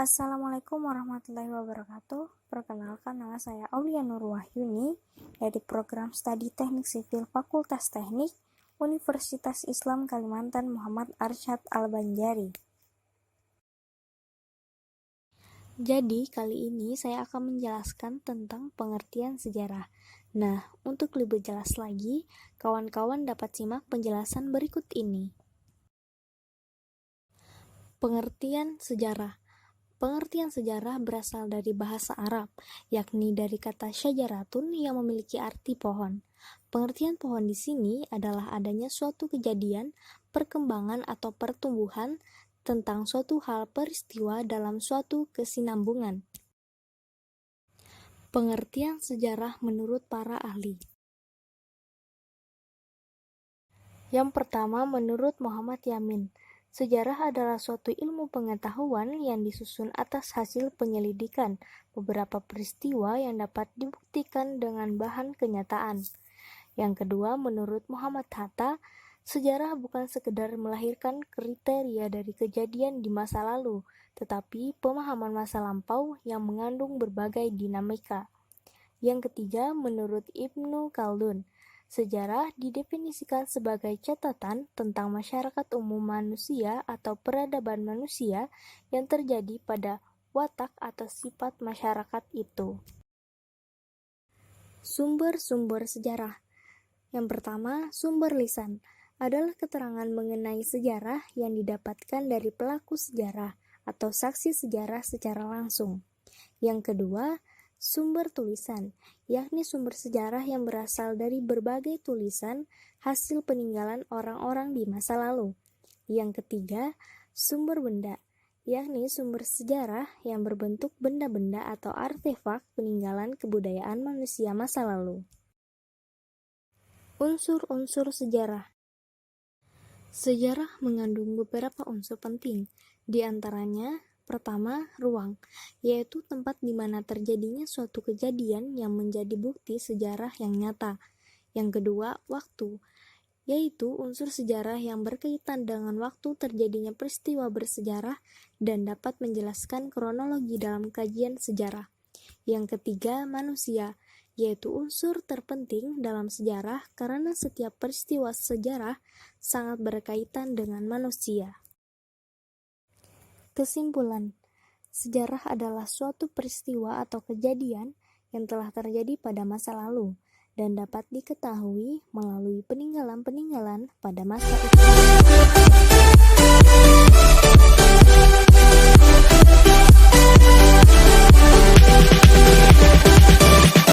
Assalamualaikum warahmatullahi wabarakatuh. Perkenalkan, nama saya Aulia Nur Wahyuni dari program studi Teknik Sipil Fakultas Teknik Universitas Islam Kalimantan Muhammad Arsyad Al-Banjari. Jadi, kali ini saya akan menjelaskan tentang pengertian sejarah. Nah, untuk lebih jelas lagi, kawan-kawan dapat simak penjelasan berikut ini. Pengertian sejarah. Pengertian sejarah berasal dari bahasa Arab, yakni dari kata syajaratun yang memiliki arti pohon. Pengertian pohon di sini adalah adanya suatu kejadian, perkembangan atau pertumbuhan tentang suatu hal peristiwa dalam suatu kesinambungan. Pengertian sejarah menurut para ahli. Yang pertama, menurut Muhammad Yamin, sejarah adalah suatu ilmu pengetahuan yang disusun atas hasil penyelidikan beberapa peristiwa yang dapat dibuktikan dengan bahan kenyataan. Yang kedua, menurut Muhammad Hatta, sejarah bukan sekedar melahirkan kriteria dari kejadian di masa lalu, tetapi pemahaman masa lampau yang mengandung berbagai dinamika. Yang ketiga, menurut Ibnu Khaldun, sejarah didefinisikan sebagai catatan tentang masyarakat umum manusia atau peradaban manusia yang terjadi pada watak atau sifat masyarakat itu. Sumber-sumber sejarah. Yang pertama, sumber lisan adalah keterangan mengenai sejarah yang didapatkan dari pelaku sejarah atau saksi sejarah secara langsung. Yang kedua, sumber tulisan, yakni sumber sejarah yang berasal dari berbagai tulisan hasil peninggalan orang-orang di masa lalu. Yang ketiga, sumber benda, yakni sumber sejarah yang berbentuk benda-benda atau artefak peninggalan kebudayaan manusia masa lalu. Unsur-unsur sejarah. Sejarah mengandung beberapa unsur penting, di antaranya pertama, ruang, yaitu tempat di mana terjadinya suatu kejadian yang menjadi bukti sejarah yang nyata. Yang kedua, waktu, yaitu unsur sejarah yang berkaitan dengan waktu terjadinya peristiwa bersejarah dan dapat menjelaskan kronologi dalam kajian sejarah. Yang ketiga, manusia, yaitu unsur terpenting dalam sejarah karena setiap peristiwa sejarah sangat berkaitan dengan manusia. Kesimpulan, sejarah adalah suatu peristiwa atau kejadian yang telah terjadi pada masa lalu dan dapat diketahui melalui peninggalan-peninggalan pada masa itu.